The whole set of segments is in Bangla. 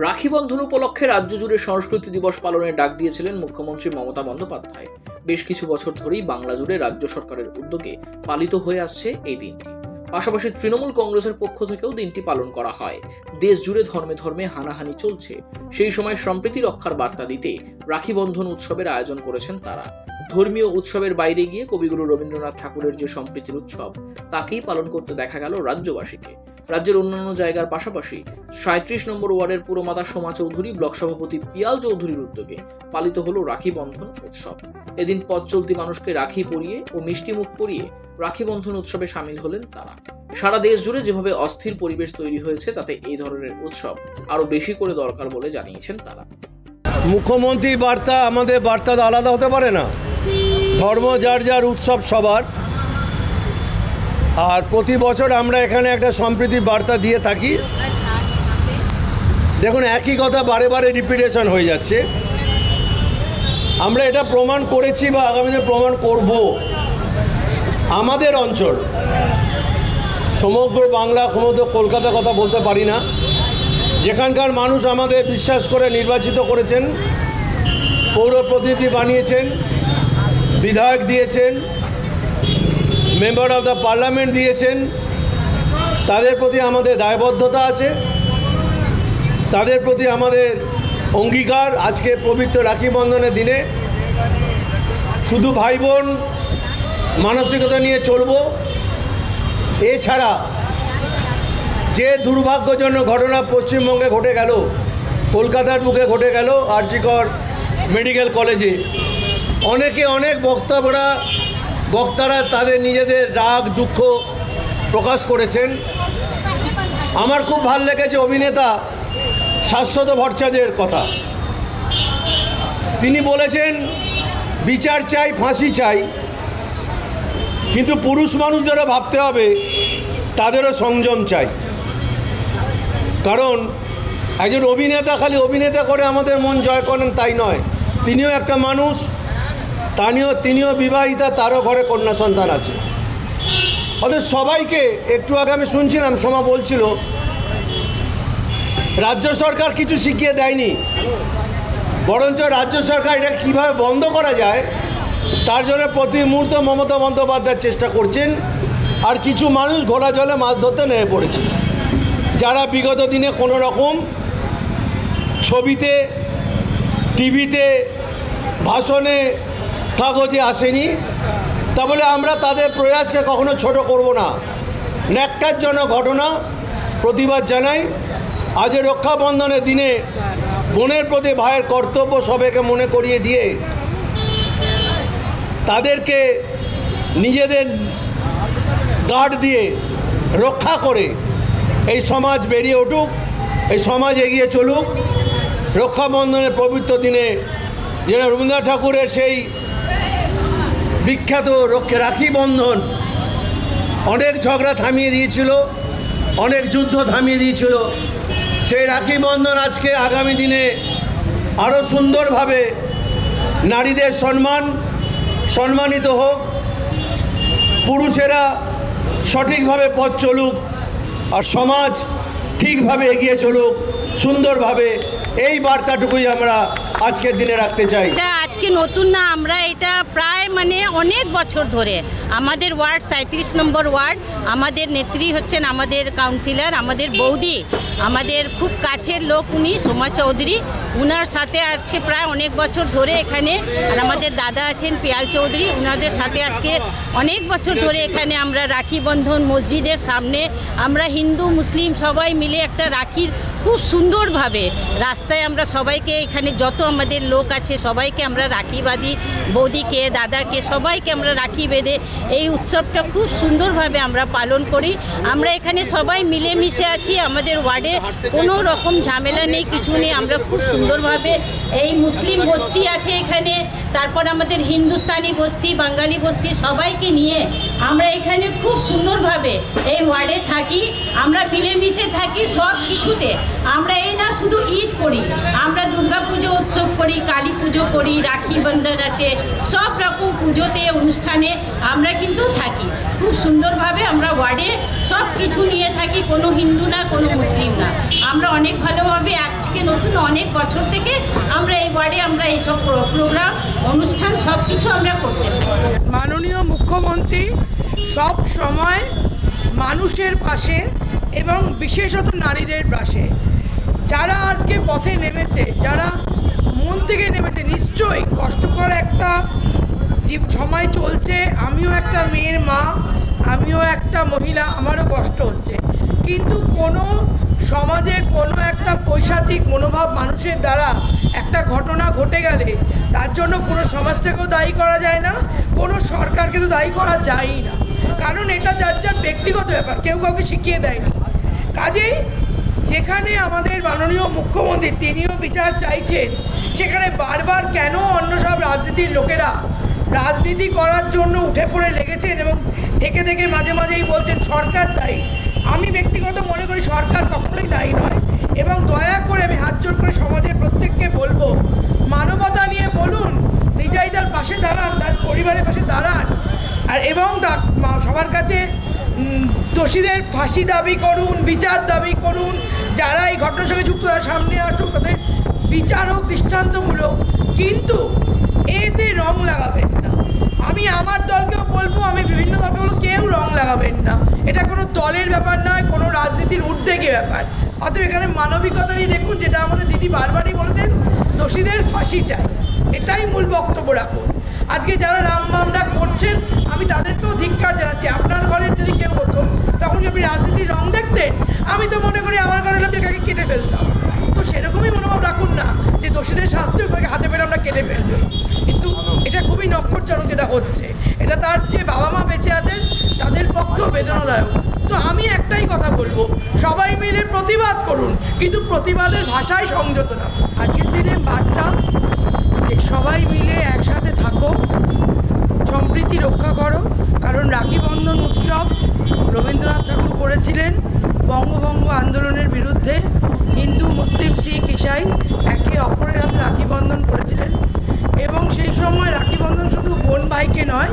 রাখি বন্ধন উপলক্ষে রাজ্য জুড়ে সংস্কৃতি দিবস পালনের ডাক দিয়েছিলেন মুখ্যমন্ত্রী মমতা বন্দ্যোপাধ্যায়। বেশ কিছু বছর ধরেই বাংলা জুড়ে রাজ্য সরকারের উদ্যোগে পালিত হয়ে আসছে এই দিনটি। পাশাপাশি তৃণমূল কংগ্রেসের পক্ষ থেকেও দিনটি পালন করা হয়। দেশ জুড়ে ধর্মে ধর্মে হানাহানি চলছে, সেই সময় সম্প্রীতি রক্ষার বার্তা দিতে রাখি বন্ধন উৎসবের আয়োজন করেছেন তারা। ধর্মীয় উৎসবের বাইরে গিয়ে কবিগুরু রবীন্দ্রনাথ ঠাকুরের যে সম্প্রীতির উৎসব, তাকেই পালন করতে দেখা গেল রাজ্যবাসীকে। রাজ্যের অন্যান্য জায়গার পাশাপাশি 37 নম্বর ওয়ার্ডের পুরমাতা সোমা চৌধুরী, ব্লক সভাপতি পিয়াল চৌধুরীর উদ্যোগে পালিত হলো রাখি বন্ধন উৎসব। এদিন পথ চলতি মানুষকে রাখি পরিয়ে ও মিষ্টি মুখ করিয়ে রাখি বন্ধন উৎসবে সামিল হলেন তারা। সারা দেশ জুড়ে যেভাবে অস্থির পরিবেশ তৈরি হয়েছে, তাতে এই ধরনের উৎসব আরো বেশি করে দরকার বলে জানিয়েছেন তারা। মুখ্যমন্ত্রীর বার্তা আমাদের বার্তা আলাদা হতে পারে না। ধর্ম যার যার, উৎসব সবার। আর প্রতি বছর আমরা এখানে একটা সম্প্রীতির বার্তা দিয়ে থাকি। দেখুন, একই কথা বারে বারে রিপিটেশন হয়ে যাচ্ছে। আমরা এটা প্রমাণ করেছি বা আগামীতে প্রমাণ করব। আমাদের অঞ্চল, সমগ্র বাংলা, সমগ্র কলকাতা কথা বলতে পারি না, যেখানকার মানুষ আমাদের বিশ্বাস করে নির্বাচিত করেছেন, পৌর প্রতিনিধি বানিয়েছেন, বিধায়ক দিয়েছেন, মেম্বার অফ দ্য পার্লামেন্ট দিয়েছেন, তাদের প্রতি আমাদের দায়বদ্ধতা আছে, তাদের প্রতি আমাদের অঙ্গীকার। আজকে পবিত্র রাখি বন্ধনের দিনে শুধু ভাই বোন মানসিকতা নিয়ে চলব। এছাড়া যে দুর্ভাগ্যজনক ঘটনা পশ্চিমবঙ্গে ঘটে গেল, কলকাতার বুকে ঘটে গেল, আরজিকর মেডিকেল কলেজে, অনেক বক্তারা তাদের নিজেদের রাগ দুঃখ প্রকাশ করেছেন। আমার খুব ভালো লেগেছে অভিনেতা শাশ্বত ভট্টাচার্যের কথা। তিনি বলেছেন, বিচার চাই, ফাঁসি চাই, কিন্তু পুরুষ মানুষদেরও ভাবতে হবে তাদেরও সংযম চাই। কারণ একজন অভিনেতা খালি অভিনেতা করে আমাদের মন জয় করেন তাই নয়, তিনিও একটা মানুষ, তিনিও বিবাহিতা, তারও ঘরে কন্যা সন্তান আছে। অতএব সবাইকে, একটু আগে আমি শুনছিলাম সোমা বলছিল, রাজ্য সরকার কিছু শিখিয়ে দেয়নি, বরঞ্চ রাজ্য সরকার এটা কীভাবে বন্ধ করা যায় তার জন্য প্রতি মুহূর্তে মমতা বন্দ্যোপাধ্যায় চেষ্টা করছেন। আর কিছু মানুষ ঘোড়া জলে মাছ ধরতে নেমে পড়েছে, যারা বিগত দিনে কোনো রকম ছবিতে, টিভিতে, ভাষণে, কাগজে আসেনি। তা বলে আমরা তাদের প্রয়াসকে কখনো ছোট করব না। ন্যাক্কারজনক ঘটনা প্রতিবাদ জানাই। আজ রক্ষাবন্ধনের দিনে বোনের প্রতি ভাইয়ের কর্তব্য সবাইকে মনে করিয়ে দিয়ে তাদেরকে নিজেদের গার্ড দিয়ে রক্ষা করে এই সমাজ বেরিয়ে উঠুক, এই সমাজ এগিয়ে চলুক। রক্ষাবন্ধনের পবিত্র দিনে যেন রবীন্দ্রনাথ ঠাকুরের সেই বিখ্যাত রাখি বন্ধন অনেক ঝগড়া থামিয়ে দিয়েছিল, অনেক যুদ্ধ থামিয়ে দিয়েছিল, সেই রাখি বন্ধন আজকে আগামী দিনে আরও সুন্দরভাবে নারীদের সম্মানিত হোক, পুরুষেরা সঠিকভাবে পথ চলুক, আর সমাজ ঠিকভাবে এগিয়ে চলুক সুন্দরভাবে। এই বার্তাটুকুই আমরা আজকের দিনে রাখতে চাই। এটা আজকে নতুন না, আমরা এটা প্রায় অনেক বছর ধরে আমাদের ওয়ার্ড 37 নম্বর ওয়ার্ড, আমাদের নেত্রী হচ্ছেন আমাদের কাউন্সিলর, আমাদের বৌদি, আমাদের খুব কাছের লোক উনি সোমা চৌধুরী, উনার সাথে আজকে প্রায় অনেক বছর ধরে এখানে, আর আমাদের দাদা আছেন পিয়াল চৌধুরী, উনাদের সাথে আজকে অনেক বছর ধরে এখানে আমরা রাখি বন্ধন মসজিদের সামনে আমরা হিন্দু মুসলিম সবাই মিলে একটা রাখির খুব সুন্দরভাবে রাস্তায় আমরা সবাইকে, এখানে যত আমাদের লোক আছে সবাইকে আমরা রাখি বাঁধি, বৌদিকে, দাদাকে, সবাইকে আমরা রাখি বেঁধে এই উৎসবটা খুব সুন্দরভাবে আমরা পালন করি। আমরা এখানে সবাই মিলেমিশে আছি, আমাদের ওয়ার্ডে কোনো রকম ঝামেলা নেই, কিছু নেই। আমরা খুব সুন্দরভাবে, এই মুসলিম বস্তি আছে এখানে, তারপর আমাদের হিন্দুস্তানি বস্তি, বাঙালি বস্তি, সবাইকে নিয়ে আমরা এখানে খুব সুন্দরভাবে এই ওয়ার্ডে থাকি, আমরা মিলেমিশে থাকি সব কিছুতে। আমরা এই না শুধু ঈদ করি, আমরা দুর্গা পুজো উৎসব করি, কালী পুজো করি, রাখি বন্ধন আছে, সব রকম পুজোতে অনুষ্ঠানে আমরা কিন্তু থাকি। খুব সুন্দরভাবে আমরা ওয়ার্ডে সব কিছু নিয়ে থাকি, কোনো হিন্দু না কোনো মুসলিম না, আমরা অনেক ভালোভাবে আজকে নতুন অনেক বছর থেকে আমরা এই ওয়ার্ডে আমরা এইসব প্রোগ্রাম অনুষ্ঠান সব কিছু আমরা করতে থাকি। মাননীয় মুখ্যমন্ত্রী সব সময় মানুষের পাশে এবং বিশেষত নারীদের পাশে, যারা আজকে পথে নেমেছে, যারা মন থেকে নেমেছে, নিশ্চয়ই কষ্টকর একটা সময় চলছে। আমিও একটা মেয়ের মা, আমিও একটা মহিলা, আমারও কষ্ট হচ্ছে, কিন্তু কোনো সমাজে কোনো একটা পৈশাচিক মনোভাব মানুষের দ্বারা একটা ঘটনা ঘটে গেলে তার জন্য পুরো সমাজটাকেও দায়ী করা যায় না, কোনো সরকারকে তো দায়ী করা যায়ই না, কারণ এটা যার যার ব্যক্তিগত ব্যাপার, কেউ কাউকে শিখিয়ে দেয়নি। কাজেই যেখানে আমাদের মাননীয় মুখ্যমন্ত্রী তিনিও বিচার চাইছেন, সেখানে বারবার কেন অন্য সব রাজনীতির লোকেরা রাজনীতি করার জন্য উঠে পড়ে লেগেছেন এবং থেকে থেকে মাঝে মাঝেই বলছেন সরকার দায়ী। আমি ব্যক্তিগত মনে করি সরকার কখনোই দায়ী নয়, এবং দয়া করে আমি হাত জোর করে সমাজের প্রত্যেককে বলবো, মানবতা নিয়ে বলুন, নির্যাতিতার পাশে দাঁড়ান, তার পরিবারের পাশে দাঁড়ান, আর এবং সবার কাছে দোষীদের ফাঁসি দাবি করুন, বিচার দাবি করুন, যারা এই ঘটনার সঙ্গে যুক্ত তারা সামনে আসুক, তাদের বিচার হোক দৃষ্টান্তমূলক, কিন্তু এতে রং লাগাবেন না। আমি আমার দলকেও বলবো, আমি বিভিন্ন দলকে বলবো, কেউ রং লাগাবেন না, এটা কোনো দলের ব্যাপার নয়, কোনো রাজনীতির উদ্যোগে ব্যাপার। অতএব এখানে মানবিকতা নিয়ে দেখুন, যেটা আমাদের দিদি বারবারই বলেছেন, দোষীদের ফাঁসি চাই, এটাই মূল বক্তব্য রাখুন। আজকে যারা রাম মামলা করছেন, আমি তাদেরকেও ধিক্কার জানাচ্ছি। আপনার ঘরের যদি কেউ হতো, তখন কি আপনি রাজনীতির রং দেখতেন? আমি তো মনে করি আমার ঘরের লোককে কাকে কেটে ফেলতাম। তো সেরকমই মনোভাব রাখুন না যে দোষীদের শাস্তিও তাকে হাতে পেরে আমরা কেটে ফেলবো, কিন্তু এটা খুবই নক্ষরজনক যেটা হচ্ছে, এটা তার যে বাবা মা বেঁচে আছেন তাদের পক্ষেও বেদনাদায়ক। তো আমি একটাই কথা বলবো, সবাই মিলে প্রতিবাদ করুন, কিন্তু প্রতিবাদের ভাষায় সংযত রাখুন। আজকের দিনে বার্তা যে সবাই মিলে একসাথে থাকো, সম্প্রীতি রক্ষা করো, কারণ রাখি বন্ধন উৎসব রবীন্দ্রনাথ ঠাকুর করেছিলেন বঙ্গভঙ্গ আন্দোলনের বিরুদ্ধে। হিন্দু, মুসলিম, শিখ, ইসাই একে অপরের হাতে রাখি বন্ধন করেছিলেন, এবং সেই সময় রাখি বন্ধন শুধু বোন ভাইকে নয়,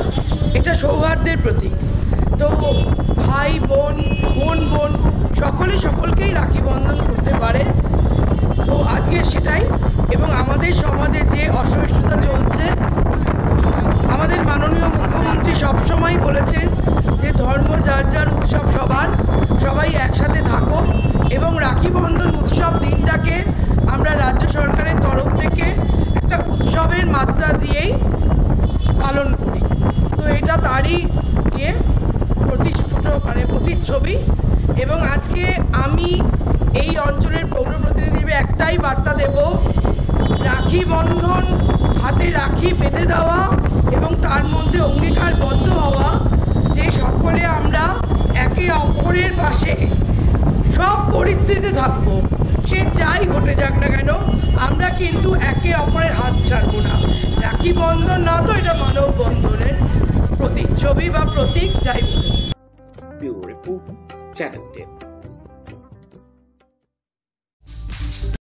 এটা সৌহার্দ্যের প্রতীক। তো ভাই বোন, বোন বোন সকলে সকলকেই রাখি বন্ধন করতে পারে। তো আজকে সেটাই, এবং আমাদের সমাজে যে অসহিষ্ণুতা চলছে, আমাদের মাননীয় মুখ্যমন্ত্রী সবসময় বলেছেন যে ধর্ম যার যার উৎসব সবার, সবাই একসাথে থাকো, এবং রাখি বন্ধন উৎসব দিনটাকে আমরা রাজ্য সরকারের তরফ থেকে একটা উৎসবের মাত্রা দিয়েই পালন করি। তো এটা তারই প্রতিচ্ছবি। এবং আজকে আমি এই অঞ্চলের পৌর প্রতিনিধি হিসেবে একটাই বার্তা দেব, রাখি বন্ধন, হাতে রাখি বেঁধে দেওয়া এবং তার মধ্যে অঙ্গীকারবদ্ধ হওয়া যে সকলে আমরা একে অপরের পাশে সব পরিস্থিতিতে থাকবো, সে যাই ঘটে যাক না কেন, আমরা কিন্তু একে অপরের হাত ছাড়বো না। রাখি বন্ধন না তো, এটা মানববন্ধনের প্রতিচ্ছবি বা প্রতীক, যাই বলুন। Bureau report, channel 10।